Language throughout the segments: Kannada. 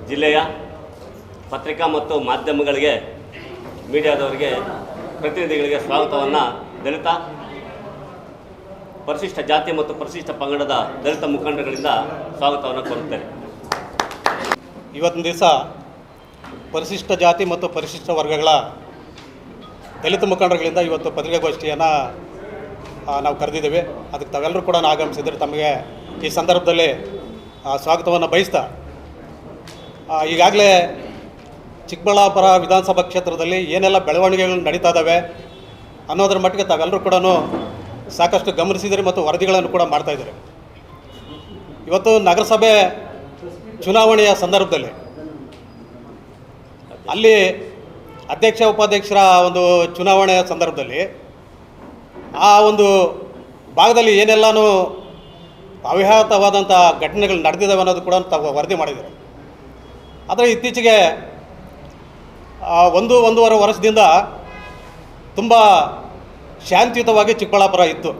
ಜಿಲ್ಲೆಯ ಪತ್ರಿಕಾ ಮತ್ತು ಮಾಧ್ಯಮಗಳಿಗೆ, ಮೀಡಿಯಾದವರಿಗೆ, ಪ್ರತಿನಿಧಿಗಳಿಗೆ ಸ್ವಾಗತವನ್ನು ದಲಿತ, ಪರಿಶಿಷ್ಟ ಜಾತಿ ಮತ್ತು ಪರಿಶಿಷ್ಟ ಪಂಗಡದ ದಲಿತ ಮುಖಂಡಗಳಿಂದ ಸ್ವಾಗತವನ್ನು ಕೋರುತ್ತೇನೆ. ಇವತ್ತಿನ ದಿವಸ ಪರಿಶಿಷ್ಟ ಜಾತಿ ಮತ್ತು ಪರಿಶಿಷ್ಟ ವರ್ಗಗಳ ದಲಿತ ಮುಖಂಡರುಗಳಿಂದ ಇವತ್ತು ಪತ್ರಿಕಾಗೋಷ್ಠಿಯನ್ನು ನಾವು ಕರೆದಿದ್ದೇವೆ. ಅದಕ್ಕೆ ತಾವೆಲ್ಲರೂ ಕೂಡ ಆಗಮಿಸಿದರೆ ತಮಗೆ ಈ ಸಂದರ್ಭದಲ್ಲಿ ಸ್ವಾಗತವನ್ನು ಬಯಸ್ತಾ, ಈಗಾಗಲೇ ಚಿಕ್ಕಬಳ್ಳಾಪುರ ವಿಧಾನಸಭಾ ಕ್ಷೇತ್ರದಲ್ಲಿ ಏನೆಲ್ಲ ಬೆಳವಣಿಗೆಗಳು ನಡೀತಾ ಇದ್ದಾವೆ ಅನ್ನೋದ್ರ ಮಟ್ಟಿಗೆ ತಾವೆಲ್ಲರೂ ಕೂಡ ಸಾಕಷ್ಟು ಗಮನಿಸಿದರೆ ಮತ್ತು ವರದಿಗಳನ್ನು ಕೂಡ ಮಾಡ್ತಾಯಿದ್ದಾರೆ. ಇವತ್ತು ನಗರಸಭೆ ಚುನಾವಣೆಯ ಸಂದರ್ಭದಲ್ಲಿ ಅಲ್ಲಿ ಅಧ್ಯಕ್ಷ ಉಪಾಧ್ಯಕ್ಷರ ಒಂದು ಚುನಾವಣೆಯ ಸಂದರ್ಭದಲ್ಲಿ ಆ ಒಂದು ಭಾಗದಲ್ಲಿ ಏನೆಲ್ಲನೂ ಅವ್ಯಾಹತವಾದಂಥ ಘಟನೆಗಳು ನಡೆದಿದ್ದಾವೆ ಅನ್ನೋದು ಕೂಡ ತಾವು ವರದಿ ಮಾಡಿದ್ದಾರೆ. ಆದರೆ ಇತ್ತೀಚೆಗೆ ಒಂದೂವರೆ ವರ್ಷದಿಂದ ತುಂಬ ಶಾಂತಿಯುತವಾಗಿ ಚಿಕ್ಕಬಳ್ಳಾಪುರ ಇತ್ತು.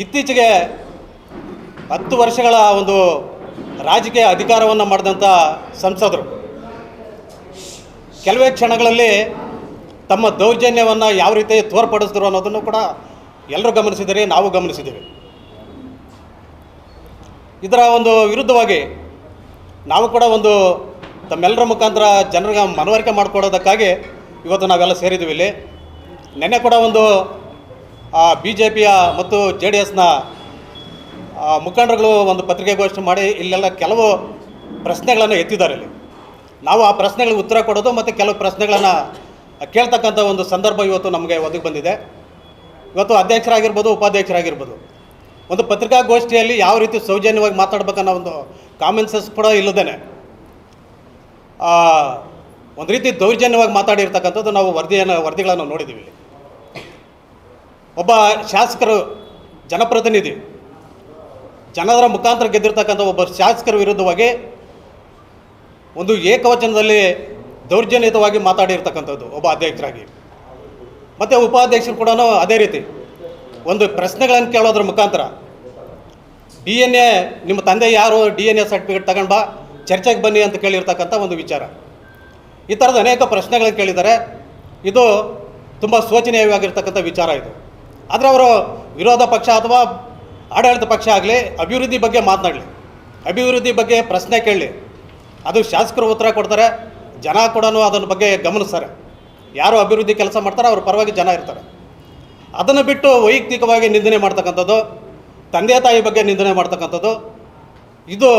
ಇತ್ತೀಚೆಗೆ 10 ವರ್ಷಗಳ ಒಂದು ರಾಜಕೀಯ ಅಧಿಕಾರವನ್ನು ಮಾಡಿದಂಥ ಸಂಸದರು ಕೆಲವೇ ಕ್ಷಣಗಳಲ್ಲಿ ತಮ್ಮ ದೌರ್ಜನ್ಯವನ್ನು ಯಾವ ರೀತಿ ತೋರ್ಪಡಿಸಿದ್ರು ಅನ್ನೋದನ್ನು ಕೂಡ ಎಲ್ಲರೂ ಗಮನಿಸಿದರೆ, ನಾವು ಗಮನಿಸಿದ್ದೇವೆ. ಇದರ ಒಂದು ವಿರುದ್ಧವಾಗಿ ನಾವು ಕೂಡ ಒಂದು ತಮ್ಮೆಲ್ಲರ ಮುಖಾಂತರ ಜನರಿಗೆ ಮನವರಿಕೆ ಮಾಡಿಕೊಡೋದಕ್ಕಾಗಿ ಇವತ್ತು ನಾವೆಲ್ಲ ಸೇರಿದ್ದೀವಿ. ಇಲ್ಲಿ ನಿನ್ನೆ ಕೂಡ ಒಂದು BJPಯ ಮತ್ತು JDSನ ಮುಖಂಡರುಗಳು ಒಂದು ಪತ್ರಿಕಾಗೋಷ್ಠಿ ಮಾಡಿ ಇಲ್ಲೆಲ್ಲ ಕೆಲವು ಪ್ರಶ್ನೆಗಳನ್ನು ಎತ್ತಿದ್ದಾರೆ. ಇಲ್ಲಿ ನಾವು ಆ ಪ್ರಶ್ನೆಗಳಿಗೆ ಉತ್ತರ ಕೊಡೋದು ಮತ್ತು ಕೆಲವು ಪ್ರಶ್ನೆಗಳನ್ನು ಕೇಳ್ತಕ್ಕಂಥ ಒಂದು ಸಂದರ್ಭ ಇವತ್ತು ನಮಗೆ ಒದಗಿ ಬಂದಿದೆ. ಇವತ್ತು ಅಧ್ಯಕ್ಷರಾಗಿರ್ಬೋದು, ಉಪಾಧ್ಯಕ್ಷರಾಗಿರ್ಬೋದು, ಒಂದು ಪತ್ರಿಕಾಗೋಷ್ಠಿಯಲ್ಲಿ ಯಾವ ರೀತಿ ಸೌಜನ್ಯವಾಗಿ ಮಾತಾಡ್ಬೇಕನ್ನೋ ಒಂದು ಕಾಮನ್ ಸೆನ್ಸ್ ಕೂಡ ಇಲ್ಲದೇನೆ ಒಂದು ರೀತಿ ದೌರ್ಜನ್ಯವಾಗಿ ಮಾತಾಡಿರ್ತಕ್ಕಂಥದ್ದು ನಾವು ವರದಿಗಳನ್ನು ನೋಡಿದ್ದೀವಿ. ಇಲ್ಲಿ ಒಬ್ಬ ಶಾಸಕರು, ಜನಪ್ರತಿನಿಧಿ, ಜನರ ಮುಖಾಂತರ ಗೆದ್ದಿರ್ತಕ್ಕಂಥ ಒಬ್ಬ ಶಾಸಕರ ವಿರುದ್ಧವಾಗಿ ಒಂದು ಏಕವಚನದಲ್ಲಿ ದೌರ್ಜನ್ಯಯುತವಾಗಿ ಮಾತಾಡಿರ್ತಕ್ಕಂಥದ್ದು ಒಬ್ಬ ಅಧ್ಯಕ್ಷರಾಗಿ. ಮತ್ತು ಉಪಾಧ್ಯಕ್ಷರು ಕೂಡ ಅದೇ ರೀತಿ ಒಂದು ಪ್ರಶ್ನೆಗಳನ್ನು ಕೇಳೋದ್ರ ಮುಖಾಂತರ DNA ನಿಮ್ಮ ತಂದೆ ಯಾರು, DNA ಸರ್ಟಿಫಿಕೇಟ್ ತಗೊಂಡು ಬಾ, ಚರ್ಚೆಗೆ ಬನ್ನಿ ಅಂತ ಕೇಳಿರ್ತಕ್ಕಂಥ ಒಂದು ವಿಚಾರ. ಈ ಥರದ ಅನೇಕ ಪ್ರಶ್ನೆಗಳನ್ನು ಕೇಳಿದ್ದಾರೆ. ಇದು ತುಂಬ ಶೋಚನೀಯವಾಗಿರ್ತಕ್ಕಂಥ ವಿಚಾರ ಇದು. ಆದರೆ ಅವರು ವಿರೋಧ ಪಕ್ಷ ಅಥವಾ ಆಡಳಿತ ಪಕ್ಷ ಆಗಲಿ ಅಭಿವೃದ್ಧಿ ಬಗ್ಗೆ ಮಾತನಾಡಲಿ, ಅಭಿವೃದ್ಧಿ ಬಗ್ಗೆ ಪ್ರಶ್ನೆ ಕೇಳಲಿ, ಅದು ಶಾಸಕರು ಉತ್ತರ ಕೊಡ್ತಾರೆ, ಜನ ಕೂಡ ಅದನ್ನ ಬಗ್ಗೆ ಗಮನಿಸ್ತಾರೆ. ಯಾರು ಅಭಿವೃದ್ಧಿ ಕೆಲಸ ಮಾಡ್ತಾರೆ ಅವ್ರ ಪರವಾಗಿ ಜನ ಇರ್ತಾರೆ. ಅದನ್ನು ಬಿಟ್ಟು ವೈಯಕ್ತಿಕವಾಗಿ ನಿಂದನೆ ಮಾಡ್ತಕ್ಕಂಥದ್ದು, ತಂದೆ ತಾಯಿ ಬಗ್ಗೆ ನಿಂದನೆ ಮಾಡ್ತಕ್ಕಂಥದ್ದು, ಇದು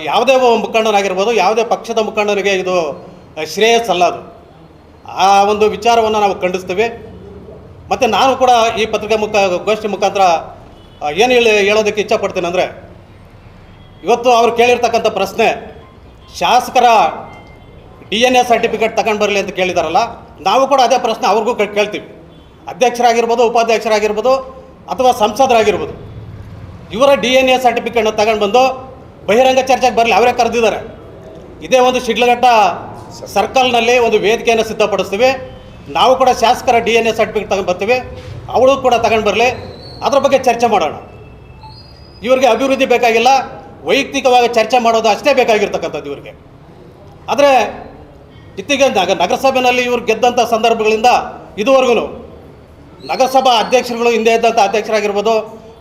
ಯಾವುದೇ ಮುಖಂಡನಾಗಿರ್ಬೋದು, ಯಾವುದೇ ಪಕ್ಷದ ಮುಖಂಡನಿಗೆ ಇದು ಶ್ರೇಯಸ್ಸಲ್ಲ. ಅದು ಆ ಒಂದು ವಿಚಾರವನ್ನು ನಾವು ಖಂಡಿಸ್ತೀವಿ. ಮತ್ತು ನಾನು ಕೂಡ ಈ ಗೋಷ್ಠಿ ಮುಖಾಂತರ ಏನು ಹೇಳೋದಕ್ಕೆ ಇಚ್ಛಪಡ್ತೀನಿ ಅಂದರೆ, ಇವತ್ತು ಅವ್ರು ಕೇಳಿರ್ತಕ್ಕಂಥ ಪ್ರಶ್ನೆ, ಶಾಸಕರ DNA ಸರ್ಟಿಫಿಕೇಟ್ ತಗೊಂಡು ಬರಲಿ ಅಂತ ಕೇಳಿದಾರಲ್ಲ, ನಾವು ಕೂಡ ಅದೇ ಪ್ರಶ್ನೆ ಅವ್ರಿಗೂ ಕೇಳ್ತೀವಿ. ಅಧ್ಯಕ್ಷರಾಗಿರ್ಬೋದು, ಉಪಾಧ್ಯಕ್ಷರಾಗಿರ್ಬೋದು, ಅಥವಾ ಸಂಸದರಾಗಿರ್ಬೋದು, ಇವರ DNA ಸರ್ಟಿಫಿಕೇಟ್ನ ತಗೊಂಡು ಬಂದು ಬಹಿರಂಗ ಚರ್ಚೆಗೆ ಬರಲಿ, ಅವರೇ ಕರೆದಿದ್ದಾರೆ. ಇದೇ ಒಂದು ಶಿಡ್ಲಘಟ್ಟ ಸರ್ಕಲ್ನಲ್ಲಿ ಒಂದು ವೇದಿಕೆಯನ್ನು ಸಿದ್ಧಪಡಿಸ್ತೀವಿ. ನಾವು ಕೂಡ ಶಾಸಕರ DNA ಸರ್ಟಿಫಿಕೇಟ್ ತಗೊಂಡು ಬರ್ತೀವಿ, ಅವಳು ಕೂಡ ತಗೊಂಡು ಬರಲಿ, ಅದ್ರ ಬಗ್ಗೆ ಚರ್ಚೆ ಮಾಡೋಣ. ಇವರಿಗೆ ಅಭಿವೃದ್ಧಿ ಬೇಕಾಗಿಲ್ಲ, ವೈಯಕ್ತಿಕವಾಗಿ ಚರ್ಚೆ ಮಾಡೋದು ಅಷ್ಟೇ ಬೇಕಾಗಿರ್ತಕ್ಕಂಥದ್ದು ಇವರಿಗೆ. ಆದರೆ ಇತ್ತೀಗೆ ನಗರಸಭೆಯಲ್ಲಿ ಇವ್ರು ಗೆದ್ದಂಥ ಸಂದರ್ಭಗಳಿಂದ ಇದುವರೆಗೂ ನಗರಸಭಾ ಅಧ್ಯಕ್ಷರುಗಳು, ಹಿಂದೆ ಇದ್ದಂಥ ಅಧ್ಯಕ್ಷರಾಗಿರ್ಬೋದು,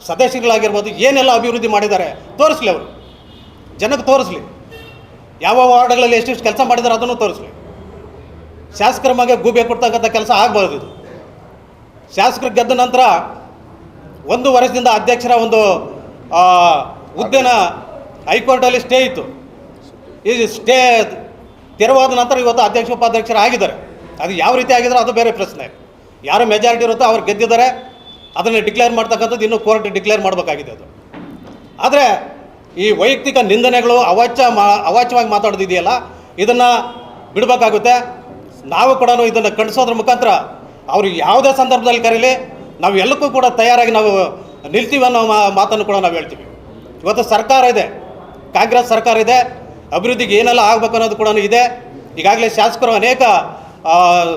ಸದಸ್ಯರುಗಳಾಗಿರ್ಬೋದು, ಏನೆಲ್ಲ ಅಭಿವೃದ್ಧಿ ಮಾಡಿದ್ದಾರೆ ತೋರಿಸ್ಲಿ, ಅವರು ಜನಕ್ಕೆ ತೋರಿಸ್ಲಿ. ಯಾವ ವಾರ್ಡ್ಗಳಲ್ಲಿ ಎಷ್ಟೆಷ್ಟು ಕೆಲಸ ಮಾಡಿದ್ದಾರೆ ಅದನ್ನು ತೋರಿಸ್ಲಿ. ಶಾಸಕರ ಬಗ್ಗೆ ಗೂಬೆ ಕೊಡ್ತಕ್ಕಂಥ ಕೆಲಸ ಆಗಬಾರ್ದು. ಇದು ಶಾಸಕರು ಗೆದ್ದ ನಂತರ 1 ವರ್ಷದಿಂದ ಅಧ್ಯಕ್ಷರ ಒಂದು ಹುದ್ದೆನ ಹೈಕೋರ್ಟಲ್ಲಿ ಸ್ಟೇ ಇತ್ತು. ಈ ಸ್ಟೇ ತೆರವಾದ ನಂತರ ಇವತ್ತು ಅಧ್ಯಕ್ಷ ಉಪಾಧ್ಯಕ್ಷರು ಆಗಿದ್ದಾರೆ. ಅದು ಯಾವ ರೀತಿ ಆಗಿದ್ದಾರೆ ಅದು ಬೇರೆ ಪ್ರಶ್ನೆ. ಯಾರು ಮೆಜಾರಿಟಿ ಇರುತ್ತೋ ಅವ್ರು ಗೆದ್ದಿದ್ದಾರೆ, ಅದನ್ನು ಡಿಕ್ಲೇರ್ ಮಾಡ್ತಕ್ಕಂಥದ್ದು ಇನ್ನೂ ಕೋರ್ಟ್ ಡಿಕ್ಲೇರ್ ಮಾಡಬೇಕಾಗಿದೆ. ಅದು ಆದರೆ ಈ ವೈಯಕ್ತಿಕ ನಿಂದನೆಗಳು, ಅವಾಚ್ಯವಾಗಿ ಮಾತಾಡೋದಿದೆಯಲ್ಲ, ಇದನ್ನು ಬಿಡಬೇಕಾಗುತ್ತೆ. ನಾವು ಕೂಡ ಇದನ್ನು ಖಂಡಿಸೋದ್ರ ಮುಖಾಂತರ ಅವರು ಯಾವುದೇ ಸಂದರ್ಭದಲ್ಲಿ ಕರೀಲಿ, ನಾವು ಎಲ್ಲಕ್ಕೂ ಕೂಡ ತಯಾರಾಗಿ ನಾವು ನಿಲ್ತೀವಿ ಅನ್ನೋ ಮಾತನ್ನು ಕೂಡ ನಾವು ಹೇಳ್ತೀವಿ. ಇವತ್ತು ಸರ್ಕಾರ ಇದೆ, ಕಾಂಗ್ರೆಸ್ ಸರ್ಕಾರ ಇದೆ, ಅಭಿವೃದ್ಧಿಗೆ ಏನೆಲ್ಲ ಆಗಬೇಕು ಅನ್ನೋದು ಕೂಡ ಇದೆ. ಈಗಾಗಲೇ ಶಾಸಕರು ಅನೇಕ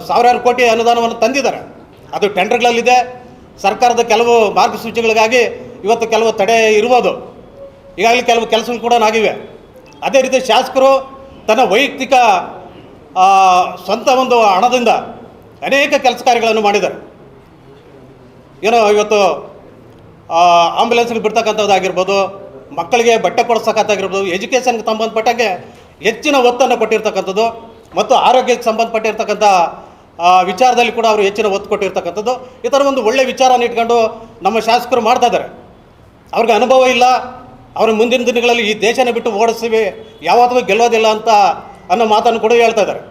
ಸಾವಿರಾರು ಕೋಟಿ ಅನುದಾನವನ್ನು ತಂದಿದ್ದಾರೆ. ಅದು ಟೆಂಡರ್ಗಳಲ್ಲಿದೆ. ಸರ್ಕಾರದ ಕೆಲವು ಮಾರ್ಗಸೂಚಿಗಳಿಗಾಗಿ ಇವತ್ತು ಕೆಲವು ತಡೆ ಇರ್ಬೋದು. ಈಗಾಗಲೇ ಕೆಲವು ಕೆಲಸಗಳು ಕೂಡ ಆಗಿವೆ. ಅದೇ ರೀತಿ ಶಾಸಕರು ತನ್ನ ವೈಯಕ್ತಿಕ ಸ್ವಂತ ಒಂದು ಹಣದಿಂದ ಅನೇಕ ಕೆಲಸ ಕಾರ್ಯಗಳನ್ನು ಮಾಡಿದ್ದಾರೆ. ಏನೋ ಇವತ್ತು ಆಂಬ್ಯುಲೆನ್ಸ್ಗೆ ಬಿಡ್ತಕ್ಕಂಥದ್ದಾಗಿರ್ಬೋದು, ಮಕ್ಕಳಿಗೆ ಬಟ್ಟೆ ಕೊಡಿಸ್ತಕ್ಕಂಥಾಗಿರ್ಬೋದು, ಎಜುಕೇಷನ್ಗೆ ಸಂಬಂಧಪಟ್ಟಂಗೆ ಹೆಚ್ಚಿನ ಒತ್ತನ್ನು ಕೊಟ್ಟಿರ್ತಕ್ಕಂಥದ್ದು ಮತ್ತು ಆರೋಗ್ಯಕ್ಕೆ ಸಂಬಂಧಪಟ್ಟಿರ್ತಕ್ಕಂಥ ವಿಚಾರದಲ್ಲಿ ಕೂಡ ಅವರು ಹೆಚ್ಚಿನ ಒತ್ತು ಕೊಟ್ಟಿರ್ತಕ್ಕಂಥದ್ದು. ಈ ಥರ ಒಂದು ಒಳ್ಳೆಯ ವಿಚಾರನ ಇಟ್ಕೊಂಡು ನಮ್ಮ ಶಾಸಕರು ಮಾಡ್ತಾ ಇದ್ದಾರೆ. ಅವ್ರಿಗೆ ಅನುಭವ ಇಲ್ಲ, ಅವರು ಮುಂದಿನ ದಿನಗಳಲ್ಲಿ ಈ ದೇಶನ ಬಿಟ್ಟು ಓಡಿಸ್ತೀವಿ, ಯಾವತ್ತೂ ಗೆಲ್ಲೋದಿಲ್ಲ ಅಂತ ಅನ್ನೋ ಮಾತನ್ನು ಕೂಡ ಹೇಳ್ತಾ ಇದ್ದಾರೆ.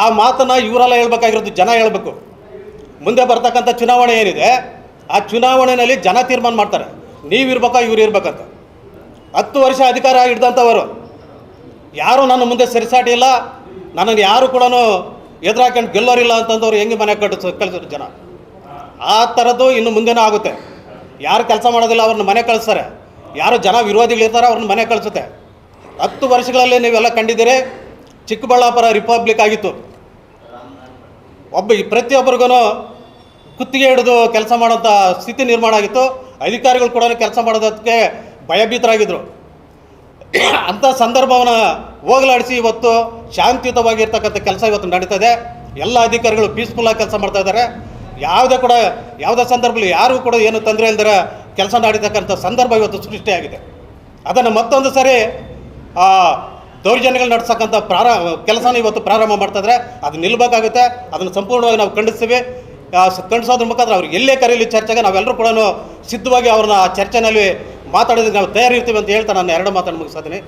ಆ ಮಾತನ್ನು ಇವರೆಲ್ಲ ಹೇಳ್ಬೇಕಾಗಿರೋದು, ಜನ ಹೇಳಬೇಕು. ಮುಂದೆ ಬರ್ತಕ್ಕಂಥ ಚುನಾವಣೆ ಏನಿದೆ, ಆ ಚುನಾವಣೆಯಲ್ಲಿ ಜನ ತೀರ್ಮಾನ ಮಾಡ್ತಾರೆ, ನೀವಿರ್ಬೇಕಾ ಇವ್ರು ಇರ್ಬೇಕಂತ. 10 ವರ್ಷ ಅಧಿಕಾರ ಹಿಡ್ದಂಥವರು ಯಾರೂ ನನ್ನ ಮುಂದೆ ಸರಿಸಾಟಿ ಇಲ್ಲ, ನನ್ನನ್ನು ಯಾರು ಕೂಡ ಎದುರಾಕೊಂಡು ಗೆಲ್ಲೋರಿಲ್ಲ ಅಂತಂದವ್ರು ಹೆಂಗೆ ಮನೆ ಕಳಿಸಿದ್ರು ಜನ. ಆ ಥರದ್ದು ಇನ್ನು ಮುಂದೆನೂ ಆಗುತ್ತೆ. ಯಾರು ಕೆಲಸ ಮಾಡೋದಿಲ್ಲ ಅವ್ರನ್ನ ಮನೆ ಕಳಿಸ್ತಾರೆ, ಯಾರು ಜನ ವಿರೋಧಿಗಳಿರ್ತಾರೆ ಅವ್ರನ್ನ ಮನೆ ಕಳಿಸುತ್ತೆ. 10 ವರ್ಷಗಳಲ್ಲಿ ನೀವೆಲ್ಲ ಕಂಡಿದ್ದೀರಿ, ಚಿಕ್ಕಬಳ್ಳಾಪುರ ರಿಪಬ್ಲಿಕ್ ಆಗಿತ್ತು. ಪ್ರತಿಯೊಬ್ಬರಿಗೂ ಕುತ್ತಿಗೆ ಹಿಡಿದು ಕೆಲಸ ಮಾಡೋಂಥ ಸ್ಥಿತಿ ನಿರ್ಮಾಣ ಆಗಿತ್ತು. ಅಧಿಕಾರಿಗಳು ಕೂಡ ಕೆಲಸ ಮಾಡೋದಕ್ಕೆ ಭಯಭೀತರಾಗಿದ್ದರು. ಅಂಥ ಸಂದರ್ಭವನ್ನು ಹೋಗಲಾಡಿಸಿ ಇವತ್ತು ಶಾಂತಿಯುತವಾಗಿರ್ತಕ್ಕಂಥ ಕೆಲಸ ಇವತ್ತು ನಡೀತದೆ. ಎಲ್ಲ ಅಧಿಕಾರಿಗಳು ಪೀಸ್ಫುಲ್ಲಾಗಿ ಕೆಲಸ ಮಾಡ್ತಾ ಇದ್ದಾರೆ. ಯಾವುದೇ ಸಂದರ್ಭದಲ್ಲಿ ಯಾರಿಗೂ ಕೂಡ ಏನು ತೊಂದರೆ ಇಲ್ಲದೆ ಕೆಲಸ ನಡೀತಕ್ಕಂಥ ಸಂದರ್ಭ ಇವತ್ತು ಸೃಷ್ಟಿಯಾಗಿದೆ. ಅದನ್ನು ಮತ್ತೊಂದು ಸರಿ ದೌರ್ಜನ್ಯಗಳು ನಡೆಸಕ್ಕಂಥ ಕೆಲಸನ ಇವತ್ತು ಪ್ರಾರಂಭ ಮಾಡ್ತಾಯಿದ್ರೆ ಅದು ನಿಲ್ಲಬೇಕಾಗುತ್ತೆ. ಅದನ್ನು ಸಂಪೂರ್ಣವಾಗಿ ನಾವು ಖಂಡಿಸ್ತೀವಿ. ಖಂಡಿಸೋದ್ರ ಮುಖಾಂತರ ಅವ್ರಿಗೆ ಎಲ್ಲೇ ಕರೀಲಿ ಚರ್ಚೆಗೆ ನಾವೆಲ್ಲರೂ ಕೂಡ ಸಿದ್ಧವಾಗಿ ಅವ್ರನ್ನ ಚರ್ಚೆನಲ್ಲಿ ಮಾತಾಡೋದಕ್ಕೆ ನಾವು ತಯಾರಿರ್ತೀವಿ ಅಂತ ಹೇಳ್ತಾ ನಾನು 2 ಮಾತನ್ನು ಮುಗಿಸ್ತೀನಿ.